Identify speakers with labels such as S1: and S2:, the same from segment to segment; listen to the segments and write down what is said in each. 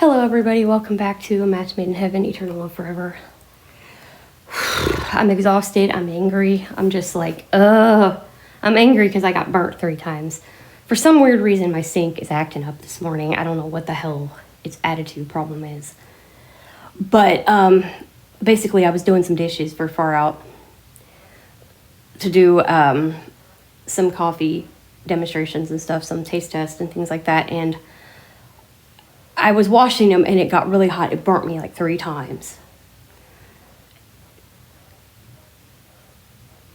S1: Hello everybody, welcome back to A Match Made in Heaven, Eternal Love Forever. I'm exhausted, I'm angry, I'm just like, I'm angry because I got burnt 3 times. For some weird reason, my sink is acting up this morning. I don't know what the hell its attitude problem is. But basically I was doing some dishes for Far Out to do some coffee demonstrations and stuff, some taste tests and things like that, and I was washing them and it got really hot. It burnt me like 3 times.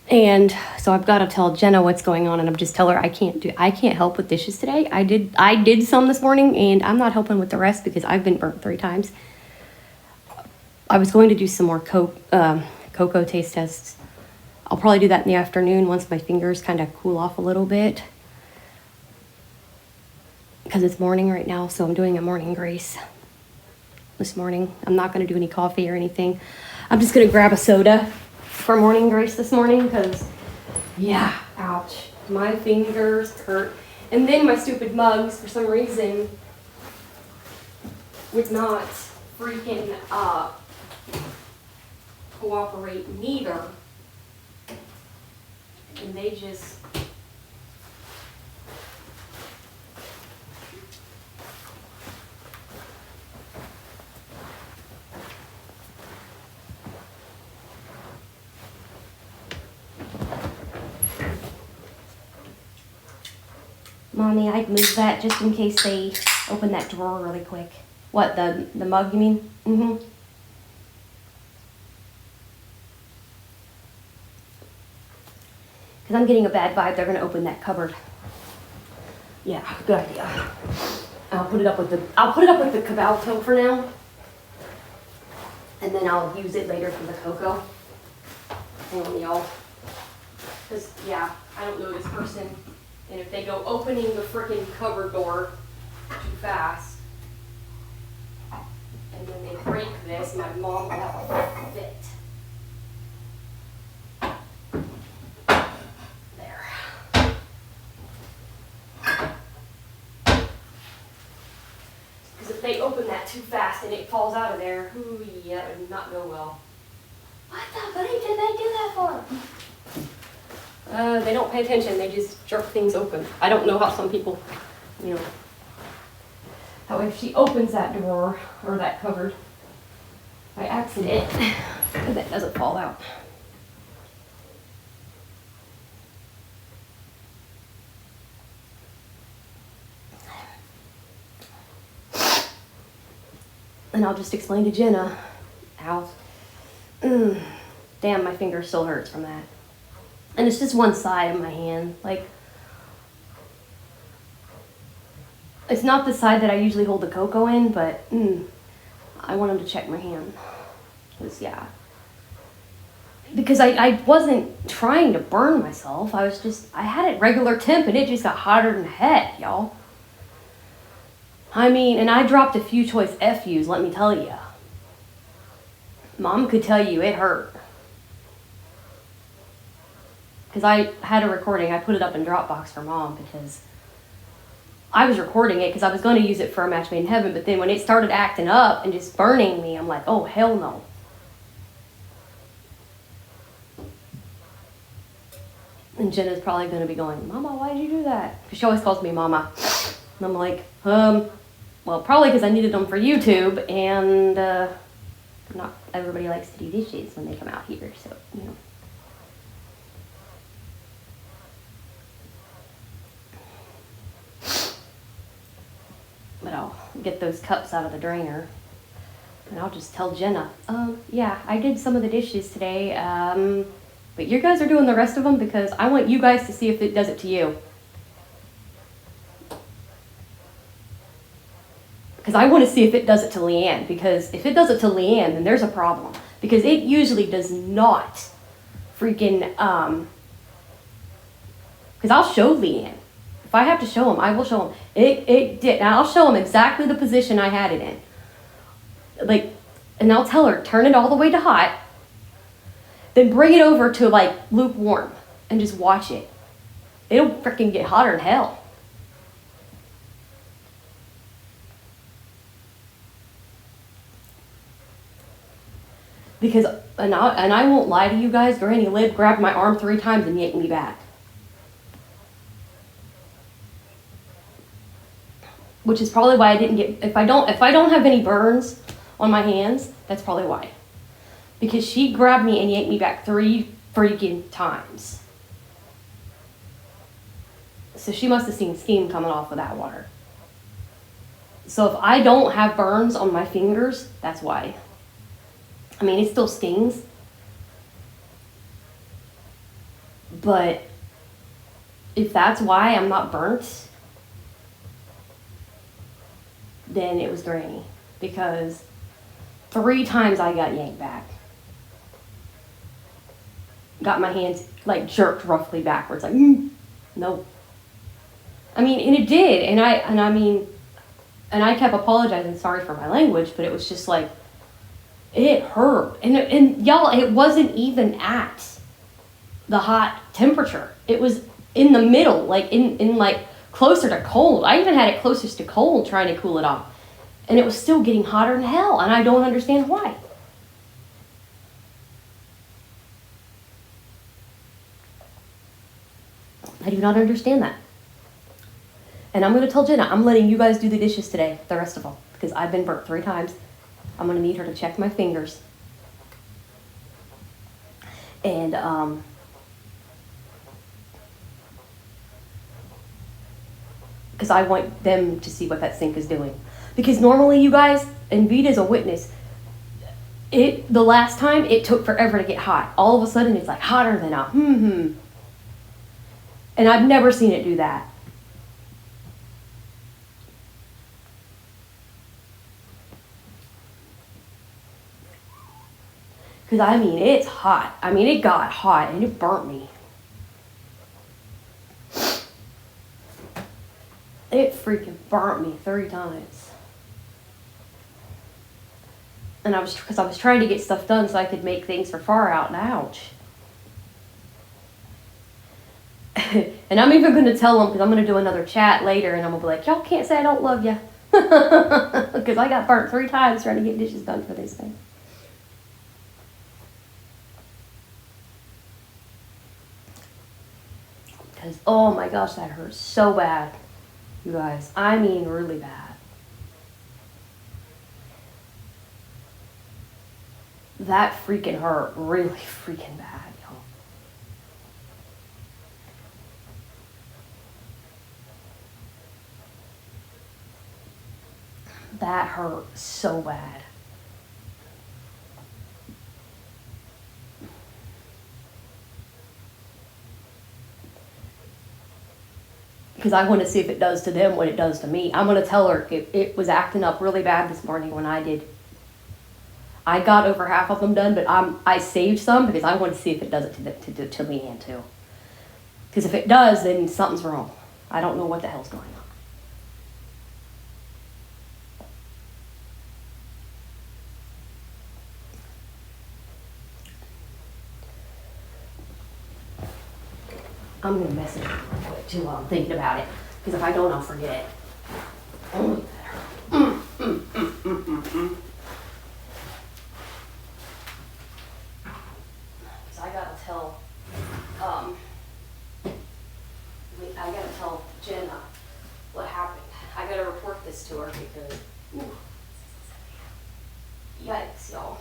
S1: And so I've got to tell Jenna what's going on, and I'm just tell her I can't help with dishes today. I did some this morning and I'm not helping with the rest because I've been burnt 3 times. I was going to do some more cocoa taste tests. I'll probably do that in the afternoon once my fingers kind of cool off a little bit, because it's morning right now, so I'm doing a morning grace this morning. I'm not going to do any coffee or anything. I'm just going to grab a soda for morning grace this morning because, yeah, ouch. My fingers hurt. And then my stupid mugs, for some reason, would not freaking cooperate neither. And they just... Mommy, I'd move that just in case they open that drawer really quick. What, the mug you mean? Mm-hmm. Because I'm getting a bad vibe. They're going to open that cupboard. Yeah, good idea. I'll put it up with the Cabalto for now. And then I'll use it later for the cocoa. Hang on, y'all. Because, yeah, I don't know this person. And if they go opening the frickin' cupboard door too fast, and then they break this, my mom will have a fit. There. Because if they open that too fast and it falls out of there, ooh, yeah, that would not go well. What the buddy did they do that for? They don't pay attention. They just jerk things open. I don't know how some people, how if she opens that drawer or that cupboard by accident, that doesn't fall out. And I'll just explain to Jenna, ow, damn, my finger still hurts from that. And it's just one side of my hand. Like, it's not the side that I usually hold the cocoa in, but I want him to check my hand. Because I wasn't trying to burn myself. I had it regular temp and it just got hotter than heck, y'all. I mean, and I dropped a few choice FUs, let me tell you. Mom could tell you it hurt. Because I had a recording. I put it up in Dropbox for Mom because I was recording it because I was going to use it for A Match Made in Heaven, but then when it started acting up and just burning me, I'm like, oh, hell no. And Jenna's probably going to be going, Mama, why'd you do that? Because she always calls me Mama. And I'm like, well, probably because I needed them for YouTube, and not everybody likes to do dishes when they come out here, so, But I'll get those cups out of the drainer, and I'll just tell Jenna, yeah, I did some of the dishes today, but you guys are doing the rest of them because I want you guys to see if it does it to you. Because I want to see if it does it to Leanne, because if it does it to Leanne, then there's a problem. Because it usually does not freaking, because I'll show Leanne. If I have to show him, I will show him. It did. And I'll show him exactly the position I had it in. Like, and I'll tell her, turn it all the way to hot, then bring it over to like lukewarm and just watch it. It'll freaking get hotter than hell. Because, and I won't lie to you guys, Granny Lib grabbed my arm 3 times and yanked me back. Which is probably why I didn't get, if I don't have any burns on my hands, that's probably why. Because she grabbed me and yanked me back 3 freaking times. So she must have seen steam coming off of that water. So if I don't have burns on my fingers, that's why. I mean, it still stings. But if that's why I'm not burnt, then it was Granny. Because 3 times I got yanked back. Got my hands like jerked roughly backwards, like, nope. I mean, and it did, and I kept apologizing, sorry for my language, but it was just like, it hurt, and y'all, it wasn't even at the hot temperature. It was in the middle, like in like closer to cold. I even had it closest to cold, trying to cool it off, and it was still getting hotter than hell, and I don't understand why. I do not understand that. And I'm going to tell Jenna, I'm letting you guys do the dishes today, the rest of them, because I've been burnt 3 times. I'm going to need her to check my fingers. And, because I want them to see what that sink is doing. Because normally, you guys, and Vita's a witness, the last time, it took forever to get hot. All of a sudden, it's like hotter than a And I've never seen it do that. Because, I mean, it's hot. I mean, it got hot and it burnt me. It freaking burnt me 3 times. And because I was trying to get stuff done so I could make things for far out, and ouch. And I'm even going to tell them, because I'm going to do another chat later, and I'm going to be like, y'all can't say I don't love you. Because I got burnt 3 times trying to get dishes done for this thing. Because, oh my gosh, that hurts so bad, you guys. I mean, really bad. That freaking hurt really freaking bad, y'all. That hurt so bad. Because I want to see if it does to them what it does to me. I'm going to tell her it was acting up really bad this morning when I did. I got over half of them done, but I saved some because I want to see if it does it to Leanne too. Because if it does, then something's wrong. I don't know what the hell's going on. I'm going to message her real quick too while I'm thinking about it. Because if I don't, I'll forget. Only better. So I got to tell, I got to tell Jenna what happened. I got to report this to her because, yikes, y'all.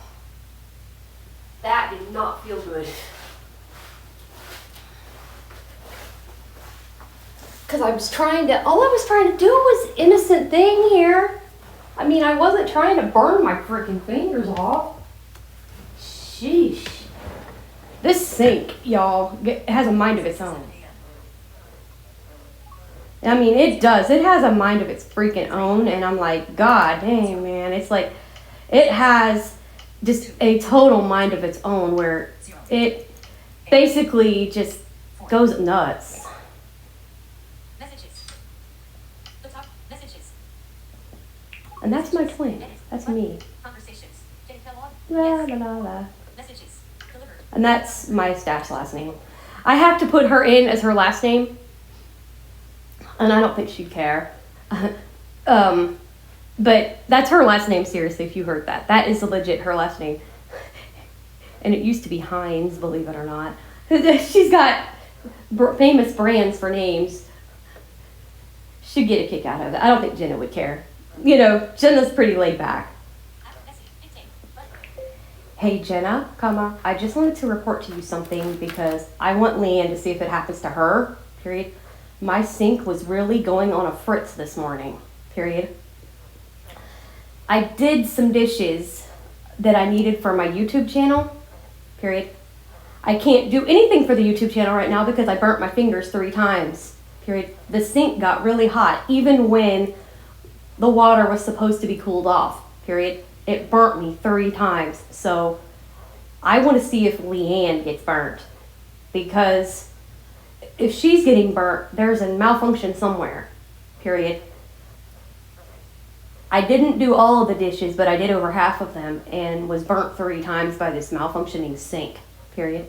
S1: That did not feel good. Because all I was trying to do was innocent thing here. I mean, I wasn't trying to burn my freaking fingers off. Sheesh. This sink, y'all, has a mind of its own. I mean, it does. It has a mind of its freaking own. And I'm like, God dang, man. It's like, it has just a total mind of its own where it basically just goes nuts. And that's my twin. That's me. La, la, la, la. And that's my staff's last name. I have to put her in as her last name. And I don't think she'd care. But that's her last name, seriously, if you heard that. That is legit her last name. and it used to be Heinz, believe it or not. She's got famous brands for names. She'd get a kick out of it. I don't think Jenna would care. You know, Jenna's pretty laid back. Hey Jenna, I just wanted to report to you something because I want Leanne to see if it happens to her, period. My sink was really going on a fritz this morning, period. I did some dishes that I needed for my YouTube channel, period. I can't do anything for the YouTube channel right now because I burnt my fingers 3 times, period. The sink got really hot, even when the water was supposed to be cooled off, period. It burnt me 3 times. So I want to see if Leanne gets burnt, because if she's getting burnt, there's a malfunction somewhere, period. I didn't do all of the dishes, but I did over half of them and was burnt 3 times by this malfunctioning sink, period.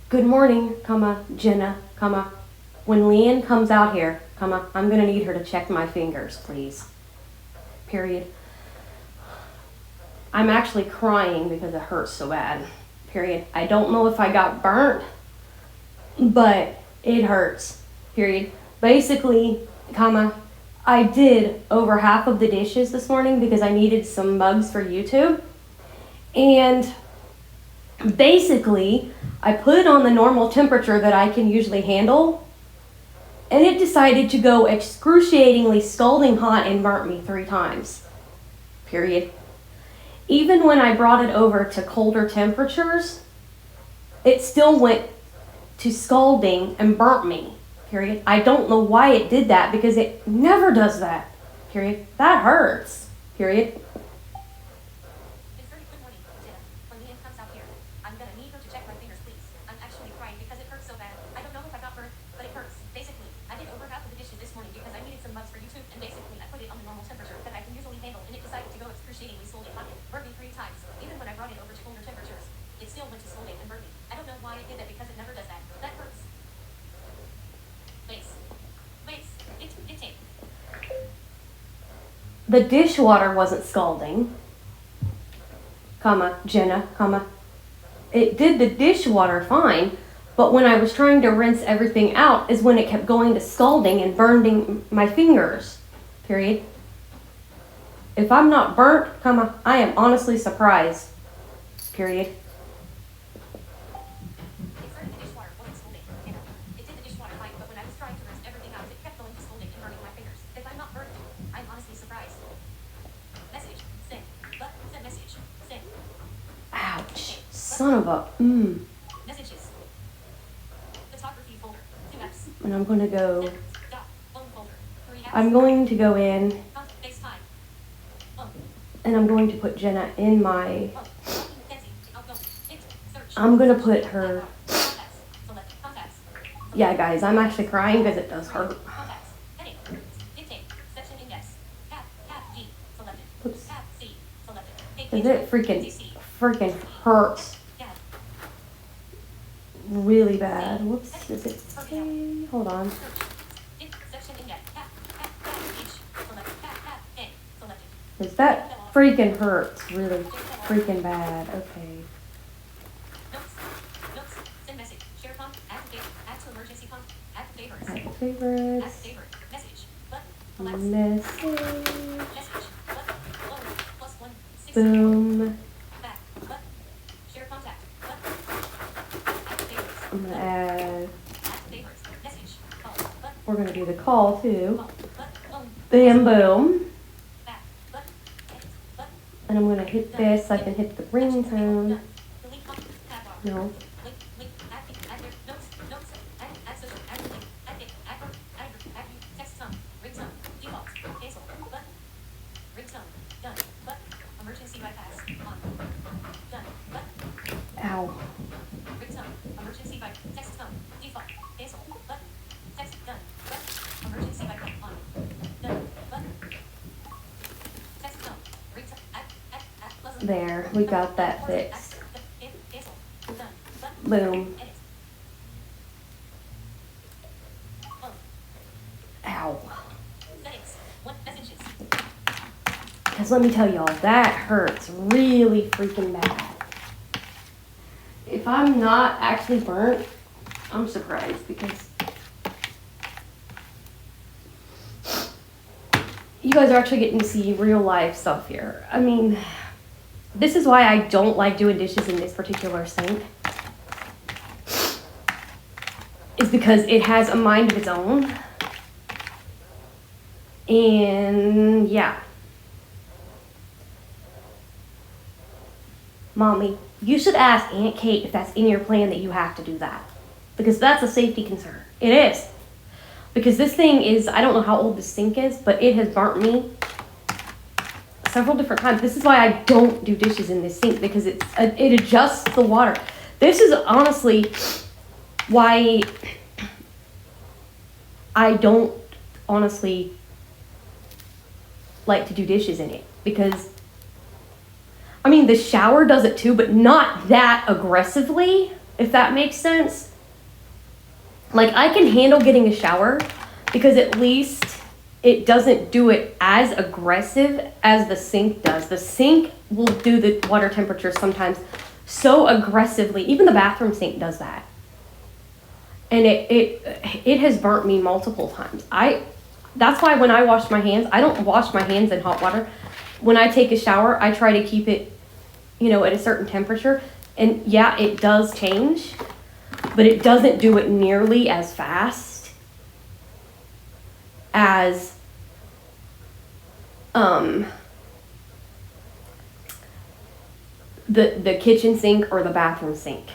S1: Good morning, Jenna, when Leanne comes out here, I'm gonna need her to check my fingers, please, period. I'm actually crying because it hurts so bad, period. I don't know if I got burnt, but it hurts, period. Basically, I did over half of the dishes this morning because I needed some mugs for YouTube. And basically, I put it on the normal temperature that I can usually handle, and it decided to go excruciatingly scalding hot and burnt me 3 times, period. Even when I brought it over to colder temperatures, it still went to scalding and burnt me, period. I don't know why it did that, because it never does that, period. That hurts, period. The dishwater wasn't scalding, Jenna, it did the dishwater fine, but when I was trying to rinse everything out is when it kept going to scalding and burning my fingers, period. If I'm not burnt, I am honestly surprised, period. Ouch, son of a, Messages. Photography folder, 2 apps. And I'm going to go in and I'm going to put Jenna in my, I'm going to put her, yeah guys, I'm actually crying because it does hurt. Oops. Because it freaking hurts really bad. Whoops, is it okay? Hold on. Because that freaking hurts really freaking bad. Okay. Add to favorites. Message. Boom. I'm going to add, we're going to do the call too. Bam, boom. And I'm going to hit this so I can hit the ringtone. No. Ow. There, we got that fixed. Boom. Because let me tell y'all, that hurts really freaking bad. If I'm not actually burnt, I'm surprised because you guys are actually getting to see real life stuff here. I mean, this is why I don't like doing dishes in this particular sink. Is because it has a mind of its own. And yeah. Mommy, you should ask Aunt Kate if that's in your plan that you have to do that. Because that's a safety concern. It is. Because this thing is, I don't know how old this sink is, but it has burnt me several different times. This is why I don't do dishes in this sink, because it adjusts the water. This is honestly why I don't honestly like to do dishes in it. Because I mean, the shower does it too, but not that aggressively, if that makes sense. Like, I can handle getting a shower because at least it doesn't do it as aggressive as the sink does. The sink will do the water temperature sometimes so aggressively. Even the bathroom sink does that. And it has burnt me multiple times. That's why when I wash my hands, I don't wash my hands in hot water. When I take a shower, I try to keep it, at a certain temperature. And yeah, it does change, but it doesn't do it nearly as fast as the kitchen sink or the bathroom sink.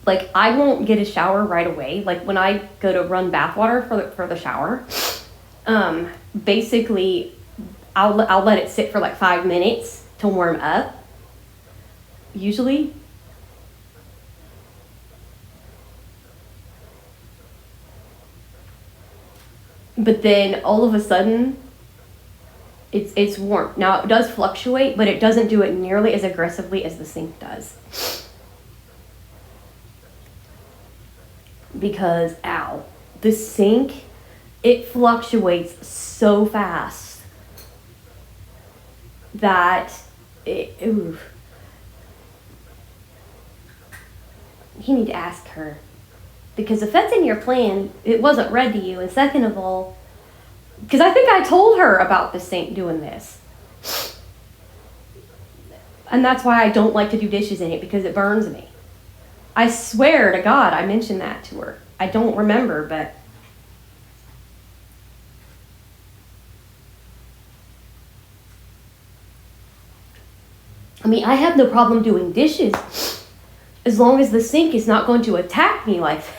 S1: Like, I won't get a shower right away. Like, when I go to run bath water for the shower, basically I'll let it sit for like 5 minutes to warm up, usually. But then all of a sudden it's warm. Now it does fluctuate, but it doesn't do it nearly as aggressively as the sink does. Because the sink, it fluctuates so fast that you need to ask her, because if that's in your plan, it wasn't read to you. And second of all, because I think I told her about the sink doing this, and that's why I don't like to do dishes in it, because it burns me. I swear to God I mentioned that to her. I don't remember, but I mean, I have no problem doing dishes as long as the sink is not going to attack me like that.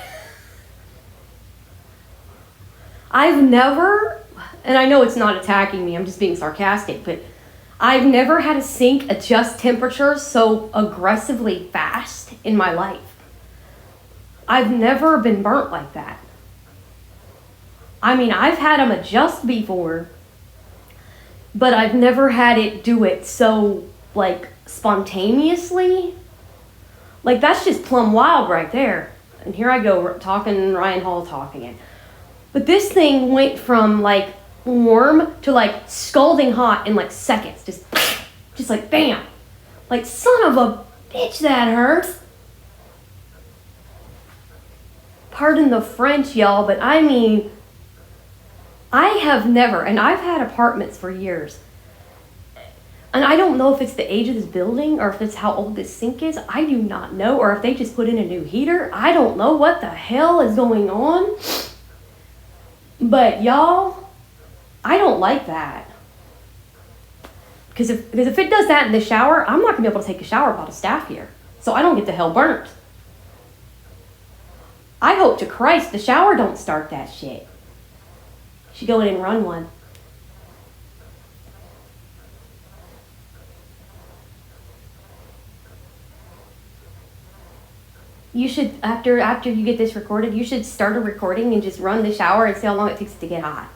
S1: I've never, and I know it's not attacking me, I'm just being sarcastic, but I've never had a sink adjust temperature so aggressively fast in my life. I've never been burnt like that. I mean, I've had them adjust before, but I've never had it do it so, like, spontaneously. Like, that's just plumb wild right there. And here I go talking Ryan Hall talk again. But this thing went from, like, warm to, like, scalding hot in, like, seconds. Just like, bam. Like, son of a bitch, that hurts. Pardon the French, y'all, but I mean, I have never, and I've had apartments for years, and I don't know if it's the age of this building or if it's how old this sink is. I do not know. Or if they just put in a new heater. I don't know what the hell is going on. But y'all, I don't like that. Because if it does that in the shower, I'm not going to be able to take a shower without a staff here. So I don't get the hell burnt. I hope to Christ the shower don't start that shit. Should go in and run one. You should, after you get this recorded, you should start a recording and just run the shower and see how long it takes it to get hot.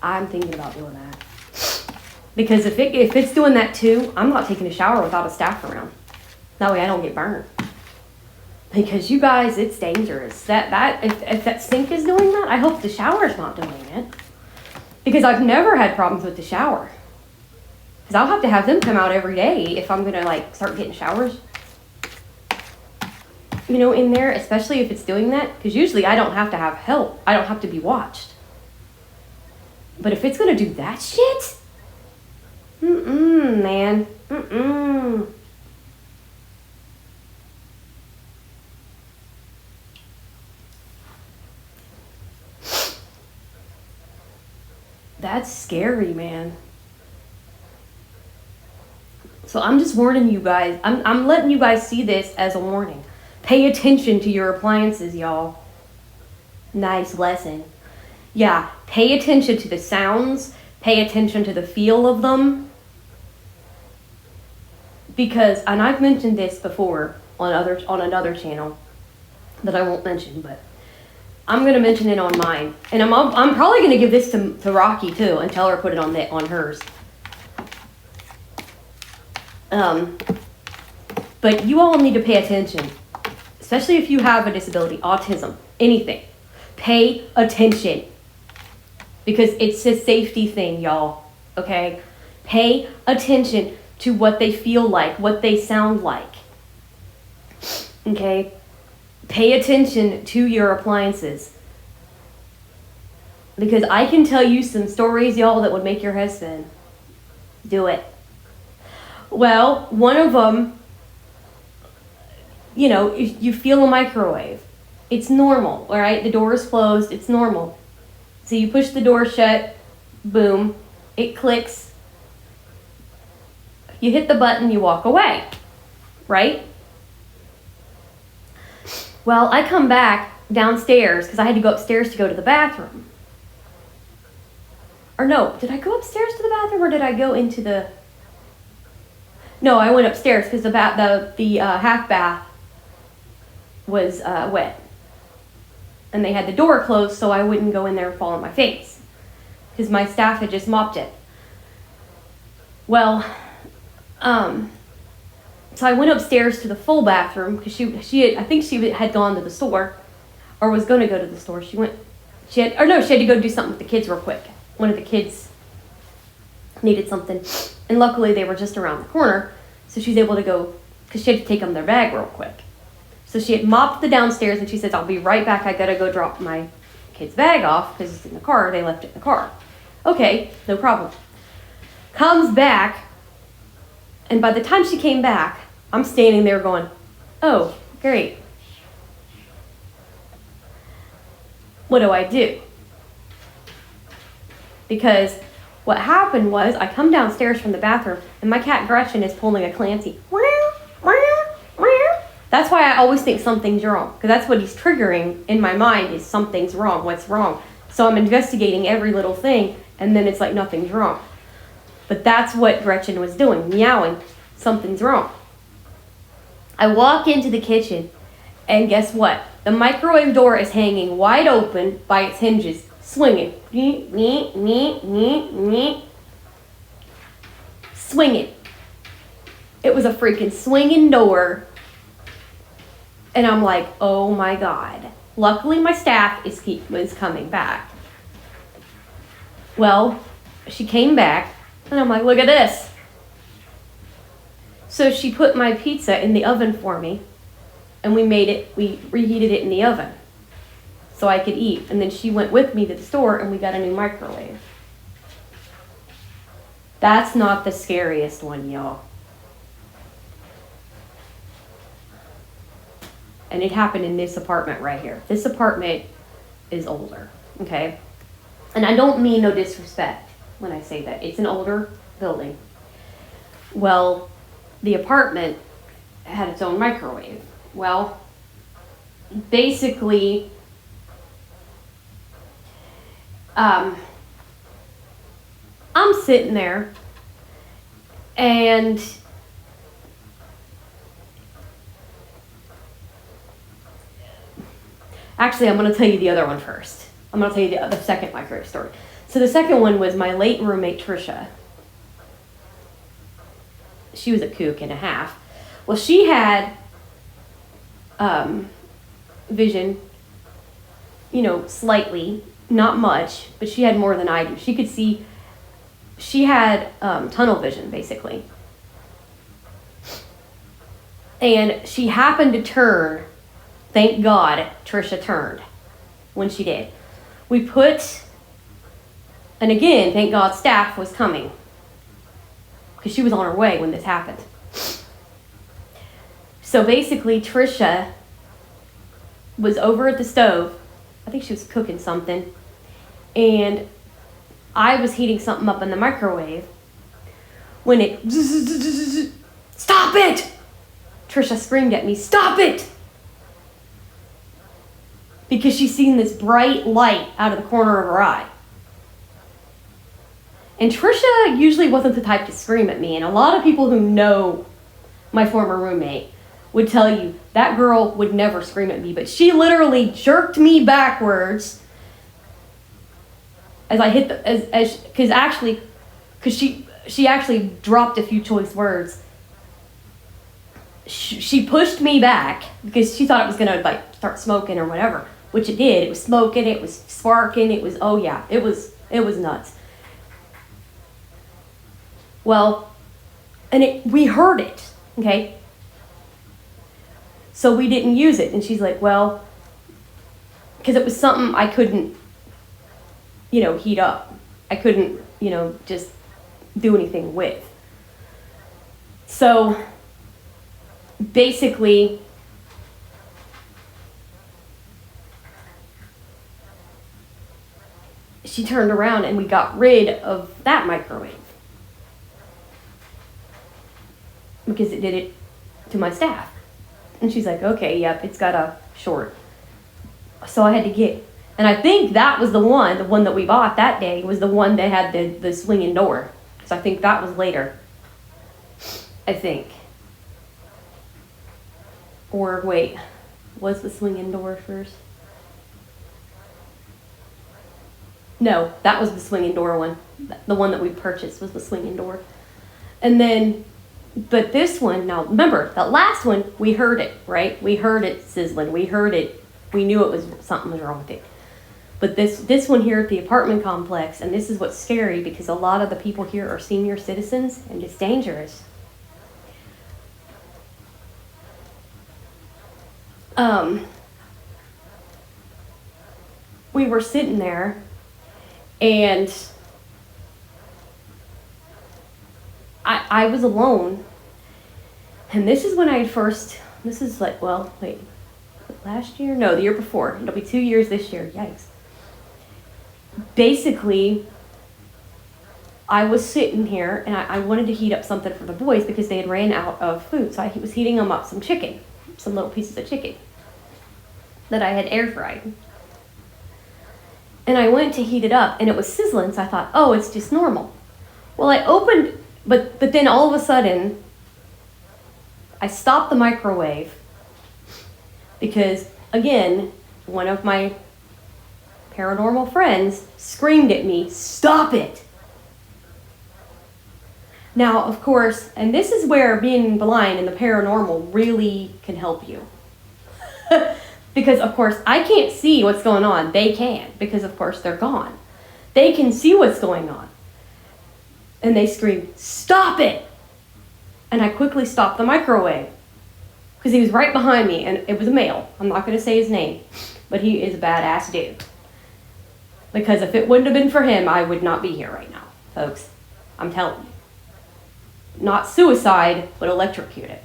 S1: I'm thinking about doing that. Because if it's doing that too, I'm not taking a shower without a staff around. That way I don't get burned. Because you guys, it's dangerous. If that sink is doing that, I hope the shower's not doing it. Because I've never had problems with the shower. Because I'll have to have them come out every day if I'm gonna like start getting showers. You know, in there, especially if it's doing that. Because usually I don't have to have help. I don't have to be watched. But if it's gonna do that shit, man, That's scary, man. So I'm just warning you guys. I'm letting you guys see this as a warning. Pay attention to your appliances, y'all. Nice lesson. Yeah, pay attention to the sounds. Pay attention to the feel of them. Because, and I've mentioned this before on another channel that I won't mention, but I'm going to mention it on mine. And I'm probably going to give this to Rocky too and tell her to put it on hers. But you all need to pay attention, especially if you have a disability, autism, anything. Pay attention because it's a safety thing, y'all. Okay? Pay attention to what they feel like, what they sound like. Okay? Pay attention to your appliances. Because I can tell you some stories, y'all, that would make your head spin. Do it. Well, one of them, you know, if you feel a microwave. It's normal, all right? The door is closed. It's normal. So you push the door shut. Boom. It clicks. You hit the button. You walk away. Right? Well, I come back downstairs because I had to go upstairs to go to the bathroom. Or no, did I go upstairs to the bathroom or did I go into the... No, I went upstairs because the half bath was wet. And they had the door closed so I wouldn't go in there and fall on my face. Because my staff had just mopped it. Well, so I went upstairs to the full bathroom because I think she had gone to the store or was going to go to the store. She had to go do something with the kids real quick. One of the kids needed something. And luckily they were just around the corner. So she's able to go because she had to take them their bag real quick. So she had mopped the downstairs and she says, I'll be right back. I got to go drop my kid's bag off because it's in the car. They left it in the car. Okay, no problem. Comes back. And by the time she came back, I'm standing there going, oh, great. What do I do? Because what happened was I come downstairs from the bathroom and my cat Gretchen is pulling a Clancy. That's why I always think something's wrong. Because that's what he's triggering in my mind is something's wrong. What's wrong? So I'm investigating every little thing and then it's like nothing's wrong. But that's what Gretchen was doing, meowing. Something's wrong. I walk into the kitchen and guess what? The microwave door is hanging wide open by its hinges, swinging. Swinging. It was a freaking swinging door. And I'm like, oh my God. Luckily my staff was coming back. Well, she came back and I'm like, look at this. So she put my pizza in the oven for me and we reheated it in the oven so I could eat. And then she went with me to the store and we got a new microwave. That's not the scariest one, y'all. And it happened in this apartment right here. This apartment is older, okay? And I don't mean no disrespect when I say that. It's an older building. Well, the apartment had its own microwave. Well, basically, I'm sitting there and actually, I'm going to tell you the other one first. I'm going to tell you the second microwave story. So the second one was my late roommate, Trisha. she was a kook and a half. Well, she had vision, slightly, not much, but she had more than I do. She could see, she had tunnel vision, basically. And she happened to turn. Thank God Trisha turned when she did. And again, thank God staff was coming, because she was on her way when this happened. So basically, Trisha was over at the stove. I think she was cooking something. And I was heating something up in the microwave when it... Stop it! Trisha screamed at me, stop it! Because she's seen this bright light out of the corner of her eye. And Trisha usually wasn't the type to scream at me. And a lot of people who know my former roommate would tell you that girl would never scream at me. But she literally jerked me backwards as I hit because she actually dropped a few choice words. She pushed me back because she thought it was going to start smoking or whatever, which it did. It was smoking, it was sparking, it was, it was nuts. Well, and we heard it, okay? So we didn't use it. And she's like, well, because it was something I couldn't, heat up. I couldn't, just do anything with. So basically, she turned around and we got rid of that microwave because it did it to my staff. And she's like, okay, yep, it's got a short. So I had to get, and I think that was the one that we bought that day was the one that had the swinging door. So I think that was later. I think. Or wait, was the swinging door first? No, that was the swinging door one. The one that we purchased was the swinging door. And then, but this one, now remember, that last one, we heard it, right? We heard it sizzling. We heard it. We knew something was wrong with it. But this one here at the apartment complex, and this is what's scary because a lot of the people here are senior citizens and it's dangerous. We were sitting there and I was alone. And this is when this is like, well, wait, last year? No, the year before. It'll be 2 years this year. Yikes. Basically, I was sitting here and I wanted to heat up something for the boys because they had ran out of food. So I was heating them up some chicken, some little pieces of chicken that I had air fried. And I went to heat it up and it was sizzling. So I thought, oh, it's just normal. Well, I opened, but then all of a sudden, I stopped the microwave because, again, one of my paranormal friends screamed at me, stop it. Now, of course, and this is where being blind and the paranormal really can help you. Because, of course, I can't see what's going on. They can, because, of course, they're gone. They can see what's going on. And they scream, stop it. And I quickly stopped the microwave because he was right behind me, and it was a male. I'm not going to say his name, but he is a badass dude. Because if it wouldn't have been for him, I would not be here right now, folks. I'm telling you. Not suicide, but electrocuted.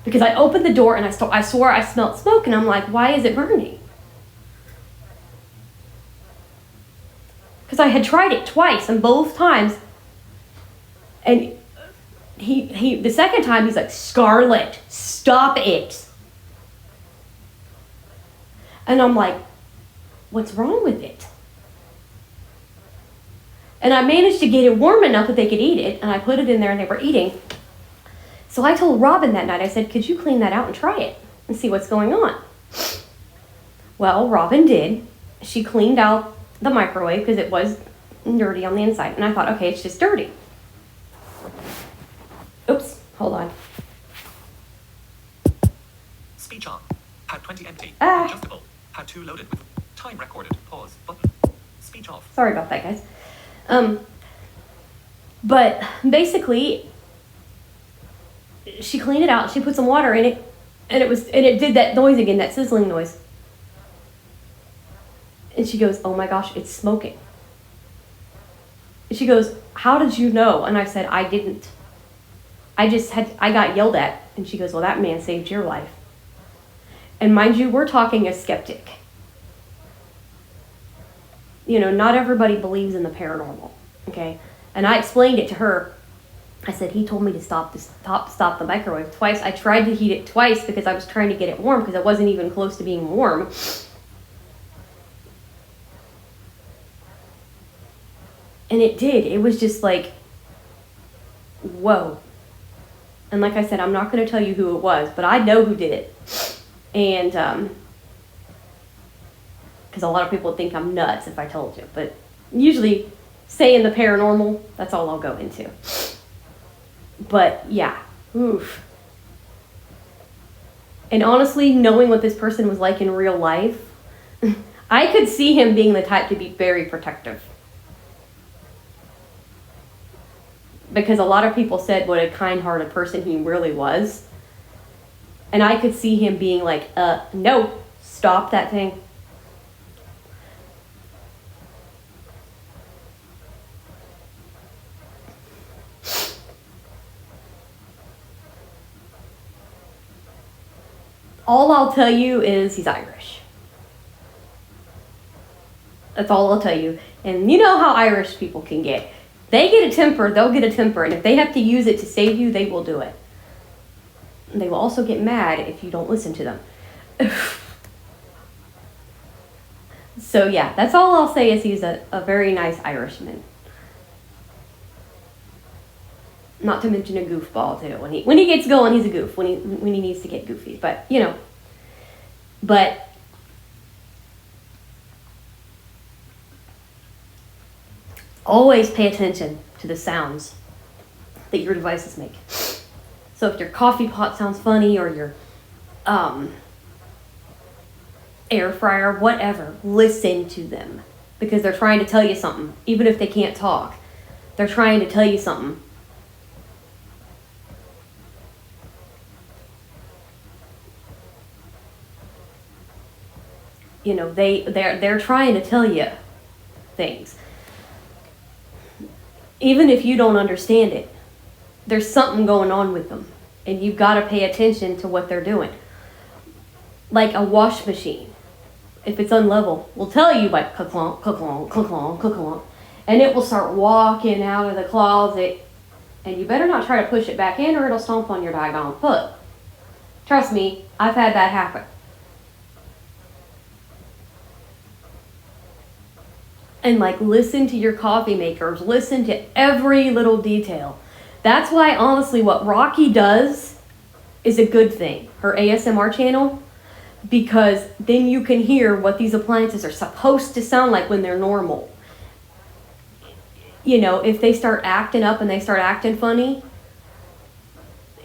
S1: Because I opened the door and I swore I smelled smoke, and I'm like, why is it burning? Because I had tried it twice, and both times, and he the second time he's like, Scarlet, stop it. And I'm like, what's wrong with it? And I managed to get it warm enough that they could eat it, and I put it in there and they were eating. So I told Robin that night, I said, could you clean that out and try it and see what's going on? Well, Robin did. She cleaned out the microwave because it was dirty on the inside. And I thought, okay, it's just dirty. Hold on.
S2: Speech on. Pad 20 empty.
S1: Ah.
S2: Adjustable. Pad 2 loaded with time recorded. Pause. Button. Speech off.
S1: Sorry about that, guys. But basically, she cleaned it out. She put some water in it, and it did that noise again, that sizzling noise. And she goes, "Oh my gosh, it's smoking." And she goes, "How did you know?" And I said, "I didn't. I got yelled at." And she goes, "Well, that man saved your life." And mind you, we're talking a skeptic. You know, not everybody believes in the paranormal, okay? And I explained it to her. I said, "He told me to stop the microwave twice. I tried to heat it twice because I was trying to get it warm because it wasn't even close to being warm." And it did. It was just like, whoa. And like I said, I'm not going to tell you who it was, but I know who did it. And, because a lot of people would think I'm nuts if I told you. But usually, saying the paranormal, that's all I'll go into. But, yeah. Oof. And honestly, knowing what this person was like in real life, I could see him being the type to be very protective. Because a lot of people said what a kind-hearted person he really was. And I could see him being like, no, stop that thing. All I'll tell you is he's Irish. That's all I'll tell you. And you know how Irish people can get. They get a temper, they'll get a temper, and if they have to use it to save you, they will do it. And they will also get mad if you don't listen to them. So yeah, that's all I'll say is he's a very nice Irishman. Not to mention a goofball too. When he gets going, he's a goof. When he needs to get goofy, but you know. But always pay attention to the sounds that your devices make. So if your coffee pot sounds funny or your air fryer, whatever, listen to them because they're trying to tell you something. Even if they can't talk, they're trying to tell you something. You know, they're trying to tell you things. Even if you don't understand it, there's something going on with them. And you've got to pay attention to what they're doing. Like a wash machine, if it's unlevel, will tell you like clunk, clunk, clunk, clunk, and it will start walking out of the closet. And you better not try to push it back in or it'll stomp on your doggone foot. Trust me, I've had that happen. And like listen to your coffee makers, listen to every little detail. That's why honestly what Rocky does is a good thing, her ASMR channel, because then you can hear what these appliances are supposed to sound like when they're normal. You know, if they start acting up and they start acting funny,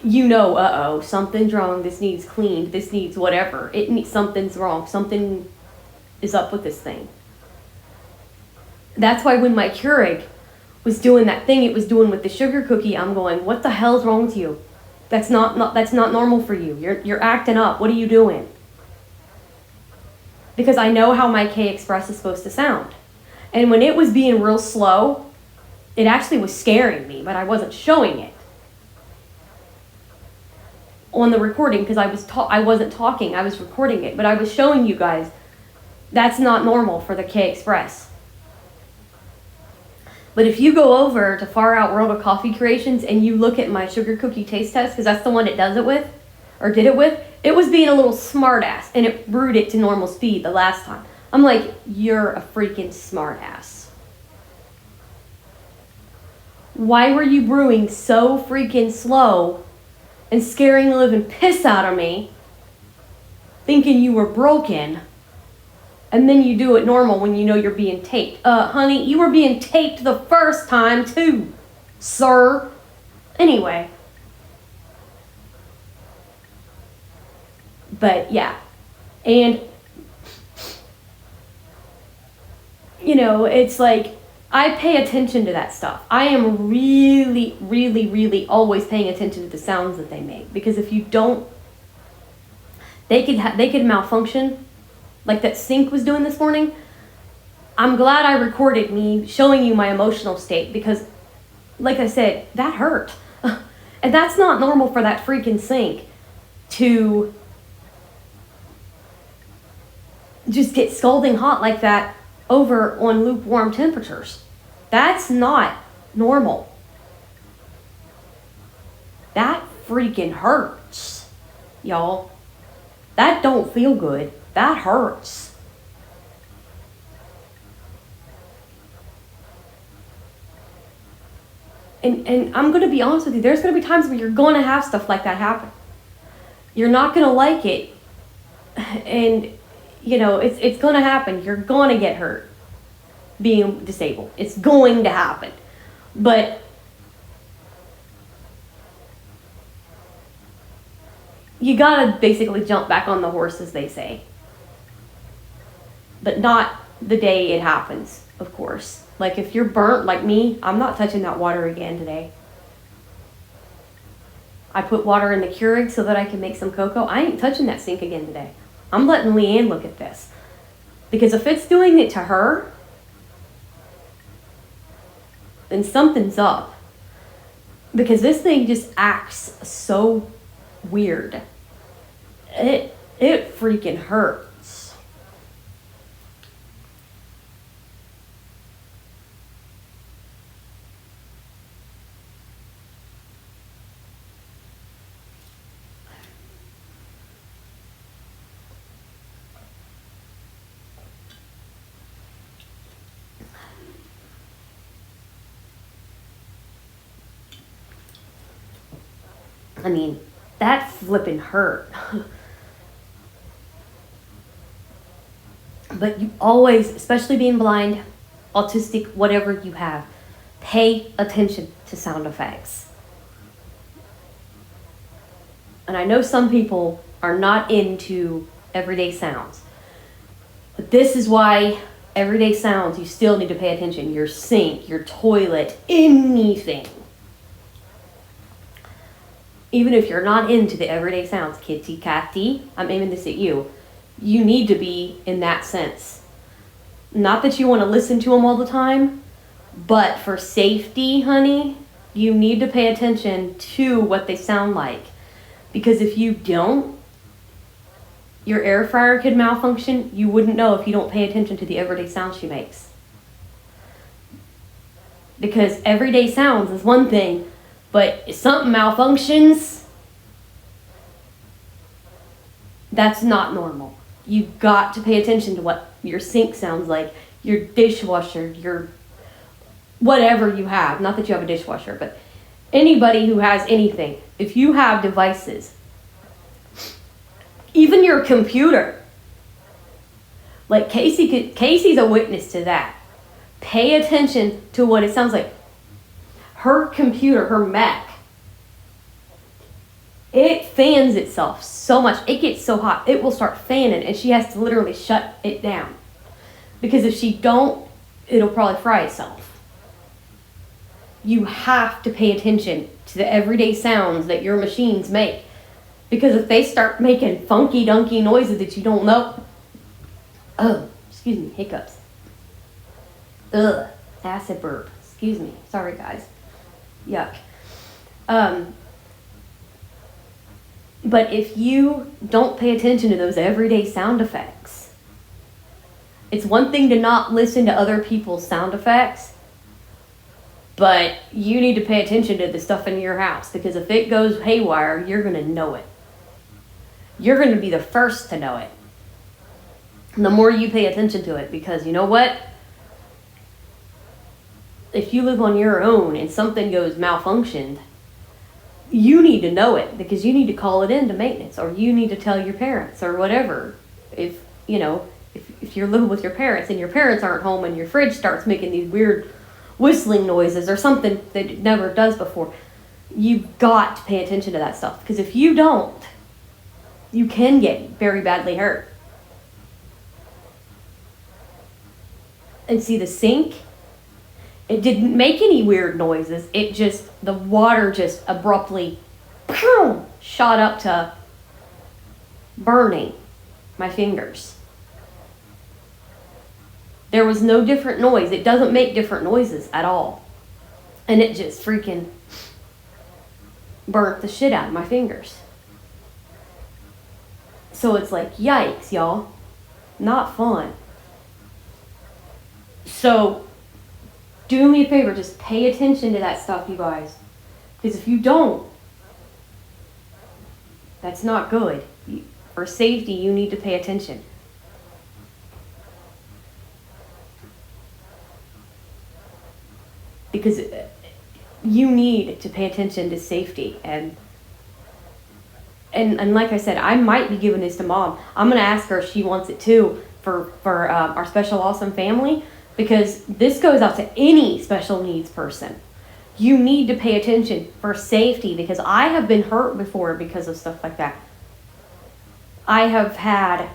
S1: you know, something's wrong, this needs cleaned, this needs whatever. Something's wrong, something is up with this thing. That's why when my Keurig was doing that thing it was doing with the sugar cookie, I'm going, what the hell's wrong with you? That's not normal for you. You're acting up. What are you doing? Because I know how my K Express is supposed to sound. And when it was being real slow, it actually was scaring me, but I wasn't showing it on the recording because I wasn't talking. I was recording it, but I was showing you guys that's not normal for the K Express. But if you go over to Far Out World of Coffee Creations and you look at my sugar cookie taste test, because that's the one it does it with, or did it with, it was being a little smart ass and it brewed it to normal speed the last time. I'm like, you're a freaking smart ass. Why were you brewing so freaking slow and scaring the living piss out of me, thinking you were broken? And then you do it normal when you know you're being taped. Honey, you were being taped the first time too, sir. Anyway. But yeah. And, you know, it's like, I pay attention to that stuff. I am really, really, really always paying attention to the sounds that they make. Because if you don't, they could malfunction, like that sink was doing this morning. I'm glad I recorded me showing you my emotional state, because, like I said, that hurt. And that's not normal for that freaking sink to just get scalding hot like that over on lukewarm temperatures. That's not normal. That freaking hurts, y'all. That don't feel good. That hurts. And I'm going to be honest with you, there's going to be times where you're going to have stuff like that happen. You're not going to like it. And, you know, it's going to happen. You're going to get hurt being disabled. It's going to happen. But you got to basically jump back on the horse, as they say. But not the day it happens, of course. Like, if you're burnt like me, I'm not touching that water again today. I put water in the Keurig so that I can make some cocoa. I ain't touching that sink again today. I'm letting Leanne look at this. Because if it's doing it to her, then something's up. Because this thing just acts so weird. It freaking hurts. I mean, that flipping hurt. But you always, especially being blind, autistic, whatever you have, pay attention to sound effects. And I know some people are not into everyday sounds. But this is why everyday sounds, you still need to pay attention. Your sink, your toilet, anything. Even if you're not into the everyday sounds, kitty, catty, I'm aiming this at you. You need to be in that sense. Not that you want to listen to them all the time, but for safety, honey, you need to pay attention to what they sound like. Because if you don't, your air fryer could malfunction. You wouldn't know if you don't pay attention to the everyday sounds she makes. Because everyday sounds is one thing, but if something malfunctions, that's not normal. You've got to pay attention to what your sink sounds like, your dishwasher, your whatever you have. Not that you have a dishwasher, but anybody who has anything. If you have devices, even your computer, like Casey's a witness to that. Pay attention to what it sounds like. Her computer, her Mac, it fans itself so much. It gets so hot, it will start fanning, and she has to literally shut it down. Because if she don't, it'll probably fry itself. You have to pay attention to the everyday sounds that your machines make. Because if they start making funky dunky noises that you don't know, excuse me, hiccups. Acid burp. Excuse me. Sorry, guys. Yuck. But if you don't pay attention to those everyday sound effects, it's one thing to not listen to other people's sound effects, but you need to pay attention to the stuff in your house, because if it goes haywire, you're going to know it. You're going to be the first to know it. And the more you pay attention to it, because you know what? If you live on your own and something goes malfunctioned, you need to know it, because you need to call it in to maintenance, or you need to tell your parents or whatever. If you're living with your parents and your parents aren't home and your fridge starts making these weird whistling noises or something that it never does before, you've got to pay attention to that stuff. Because if you don't, you can get very badly hurt. And see, the sink, it didn't make any weird noises. It just, the water just abruptly shot up to burning my fingers. There was no different noise. It doesn't make different noises at all. And it just freaking burnt the shit out of my fingers. So it's like, yikes, y'all. Not fun. So, do me a favor, just pay attention to that stuff, you guys. Because if you don't, that's not good. For safety, you need to pay attention. Because you need to pay attention to safety. And like I said, I might be giving this to Mom. I'm going to ask her if she wants it too for our Special Awesome family. Because this goes out to any special needs person. You need to pay attention for safety, because I have been hurt before because of stuff like that. I have had,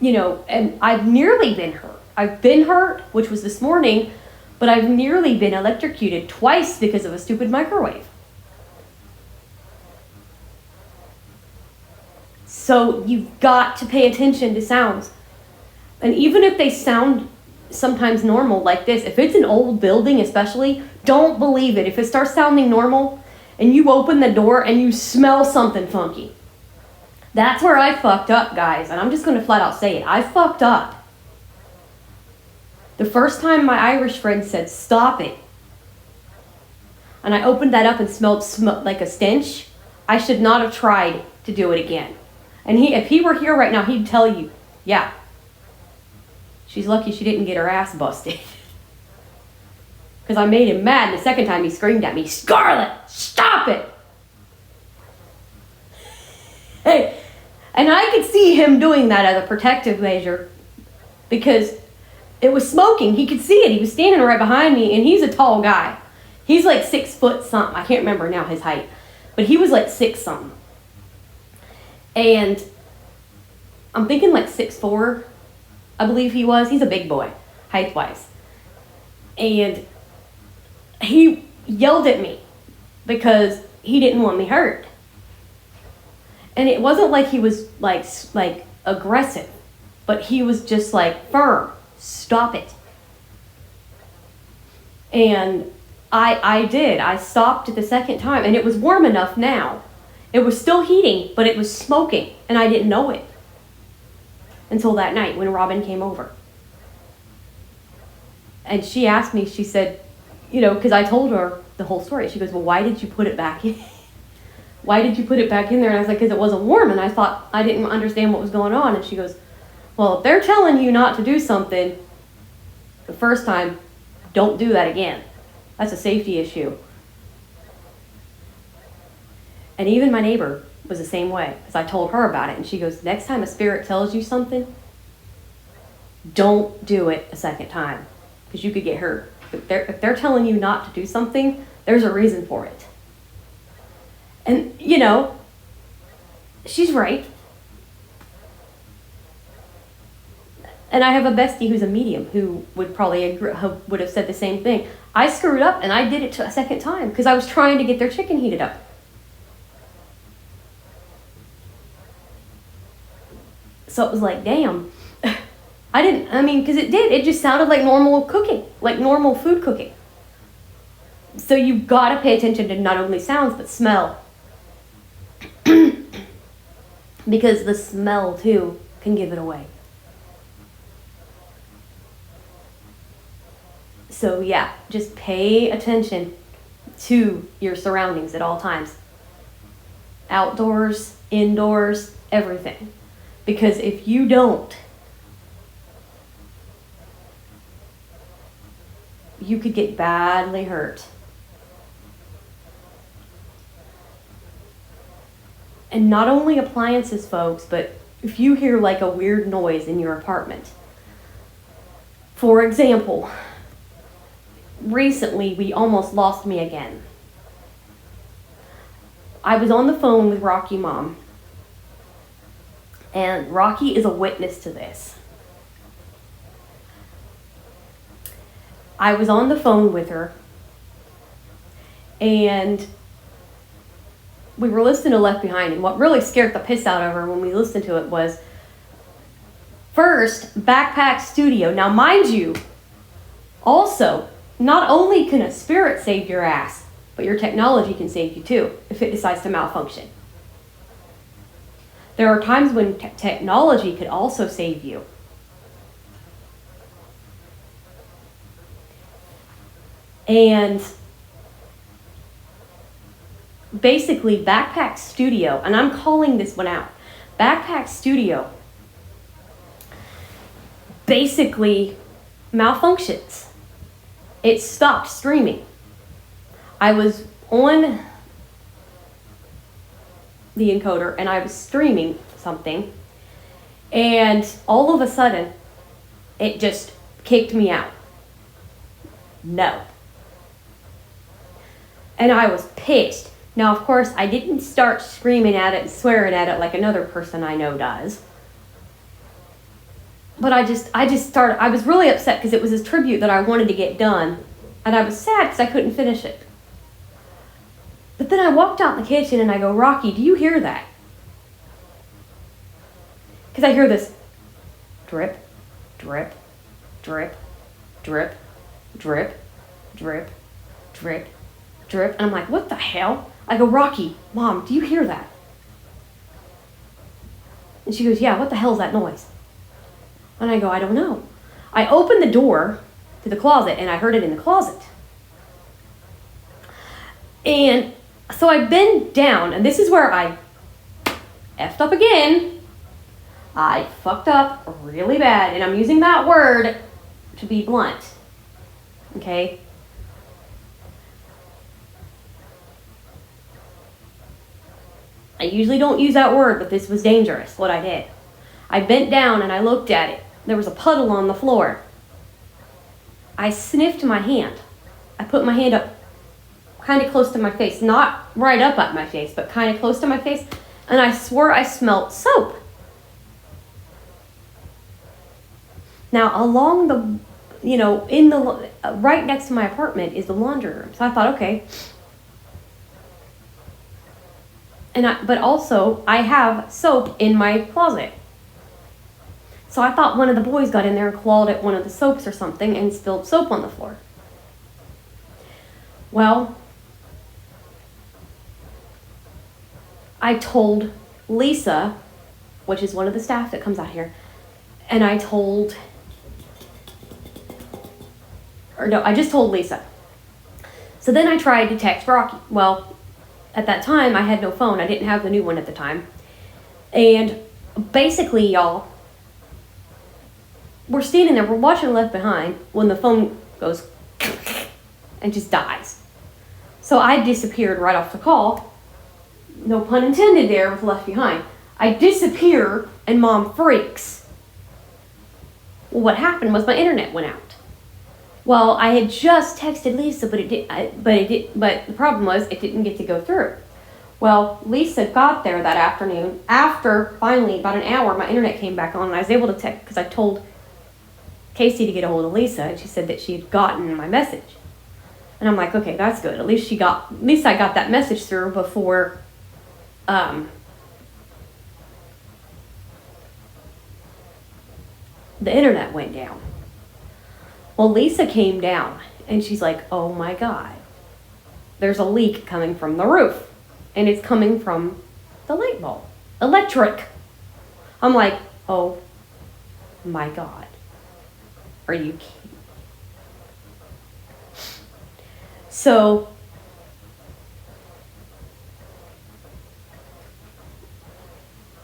S1: and I've nearly been hurt. I've been hurt, which was this morning, but I've nearly been electrocuted twice because of a stupid microwave. So you've got to pay attention to sounds. And even if they sound sometimes normal like this, if it's an old building especially, don't believe it. If it starts sounding normal and you open the door and you smell something funky, that's where I fucked up, guys. And I'm just going to flat out say it. I fucked up. The first time my Irish friend said, stop it, and I opened that up and smelled like a stench, I should not have tried to do it again. And if he were here right now, he'd tell you, yeah, she's lucky she didn't get her ass busted. Because I made him mad, and the second time he screamed at me, Scarlet, stop it! Hey, and I could see him doing that as a protective measure, because it was smoking. He could see it. He was standing right behind me, and he's a tall guy. He's like 6 foot something. I can't remember now his height, but he was like 6 something. And I'm thinking like 6'4", I believe he was. He's a big boy, height-wise. And he yelled at me because he didn't want me hurt. And it wasn't like he was like aggressive, but he was just like firm. Stop it. And I did. I stopped it the second time, and it was warm enough now. It was still heating, but it was smoking, and I didn't know it until that night when Robin came over. And she asked me, she said, because I told her the whole story. She goes, well, why did you put it back in? Why did you put it back in there? And I was like, because it wasn't warm. And I thought, I didn't understand what was going on. And she goes, well, if they're telling you not to do something the first time, don't do that again. That's a safety issue. And even my neighbor was the same way, because I told her about it. And she goes, next time a spirit tells you something, don't do it a second time, because you could get hurt. If they're telling you not to do something, there's a reason for it. And, she's right. And I have a bestie who's a medium who would probably agree, would have said the same thing. I screwed up, and I did it a second time because I was trying to get their chicken heated up. So it was like, damn. Because it just sounded like normal cooking, like normal food cooking. So you've got to pay attention to not only sounds, but smell. Because the smell, too, can give it away. So yeah, just pay attention to your surroundings at all times. Outdoors, indoors, everything. Because if you don't, you could get badly hurt. And not only appliances, folks, but if you hear like a weird noise in your apartment. For example, recently we almost lost me again. I was on the phone with Rocky Mom. And Rocky is a witness to this. I was on the phone with her. And we were listening to Left Behind. And what really scared the piss out of her when we listened to it was, first, Backpack Studio. Now, mind you, also, not only can a spirit save your ass, but your technology can save you too, if it decides to malfunction. There are times when technology could also save you. And basically, Backpack Studio, and I'm calling this one out, Backpack Studio basically malfunctions. It stopped streaming. I was on the encoder and I was streaming something, and all of a sudden it just kicked me out. No. And I was pissed. Now, of course, I didn't start screaming at it and swearing at it like another person I know does. But I was really upset because it was this tribute that I wanted to get done. And I was sad because I couldn't finish it. But then I walked out in the kitchen and I go, Rocky, do you hear that? Because I hear this drip, drip, drip, drip, drip, drip, drip, drip. And I'm like, what the hell? I go, Rocky, Mom, do you hear that? And she goes, yeah, what the hell is that noise? And I go, I don't know. I opened the door to the closet and I heard it in the closet. And so I bend down, and this is where I effed up again. I fucked up really bad, and I'm using that word to be blunt. Okay? I usually don't use that word, but this was dangerous, what I did. I bent down and I looked at it. There was a puddle on the floor. I sniffed my hand. I put my hand up kind of close to my face. Not right up at my face, but kind of close to my face. And I swore I smelled soap. Now, along the, in the, right next to my apartment is the laundry room. So I thought, okay. But also, I have soap in my closet. So I thought one of the boys got in there and clawed at one of the soaps or something and spilled soap on the floor. Well, I told Lisa, which is one of the staff that comes out here, and I just told Lisa. So then I tried to text Rocky. Well, at that time, I had no phone. I didn't have the new one at the time. And basically, y'all, we're standing there, we're watching Left Behind when the phone goes and just dies. So I disappeared right off the call. No pun intended there with Left Behind. I disappear and Mom freaks. Well, what happened was my internet went out. Well, I had just texted Lisa, but the problem was it didn't get to go through. Well, Lisa got there that afternoon. After finally about an hour, my internet came back on and I was able to text because I told Casey to get a hold of Lisa, and she said that she had gotten my message. And I'm like, okay, that's good. At least I got that message through before the internet went down. Well, Lisa came down and she's like, oh my God, there's a leak coming from the roof, and it's coming from the light bulb. Electric. I'm like, oh my God. Are you kidding? So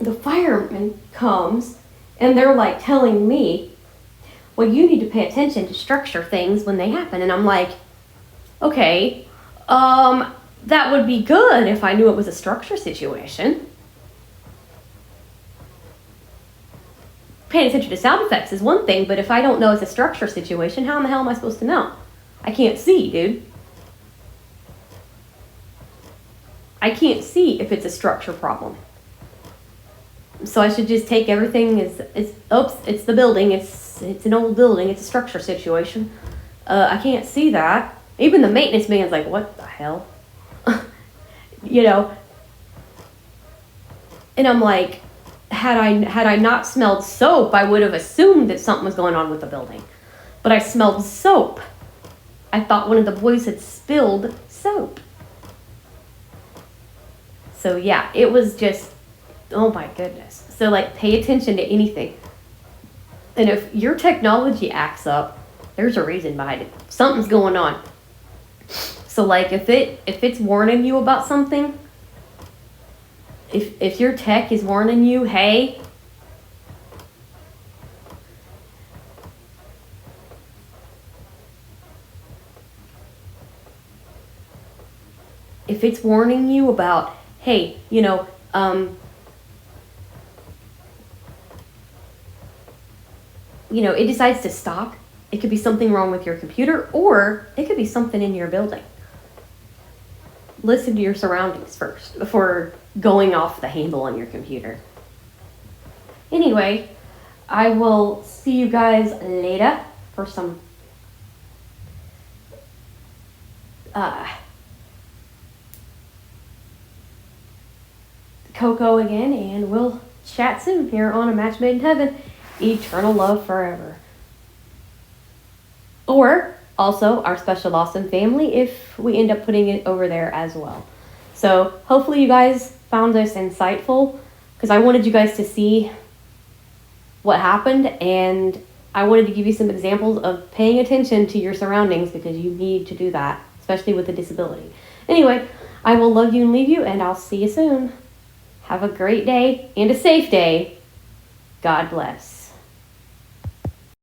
S1: the fireman comes and they're like telling me, well, you need to pay attention to structure things when they happen. And I'm like, okay, that would be good if I knew it was a structure situation. Paying attention to sound effects is one thing, but if I don't know it's a structure situation, how in the hell am I supposed to know? I can't see, dude. I can't see if it's a structure problem. So I should just take everything as oops, it's the building, it's an old building, it's a structure situation. I can't see that. Even the maintenance man's like, what the hell? You know. And I'm like, had I not smelled soap, I would have assumed that something was going on with the building. But I smelled soap. I thought one of the boys had spilled soap. So yeah, it was just, oh my goodness. So like, pay attention to anything. And if your technology acts up, there's a reason behind it. Something's going on. So like, if it's warning you about something, if your tech is warning you, hey, if it's warning you about, hey, it decides to stop. It could be something wrong with your computer, or it could be something in your building. Listen to your surroundings first before going off the handle on your computer. Anyway, I will see you guys later for some cocoa again, and we'll chat soon here on A Match Made in Heaven. Eternal love forever. Or also our special awesome family if we end up putting it over there as well. So hopefully you guys found this insightful, because I wanted you guys to see what happened, and I wanted to give you some examples of paying attention to your surroundings, because you need to do that, especially with a disability. Anyway, I will love you and leave you, and I'll see you soon. Have a great day and a safe day. God bless.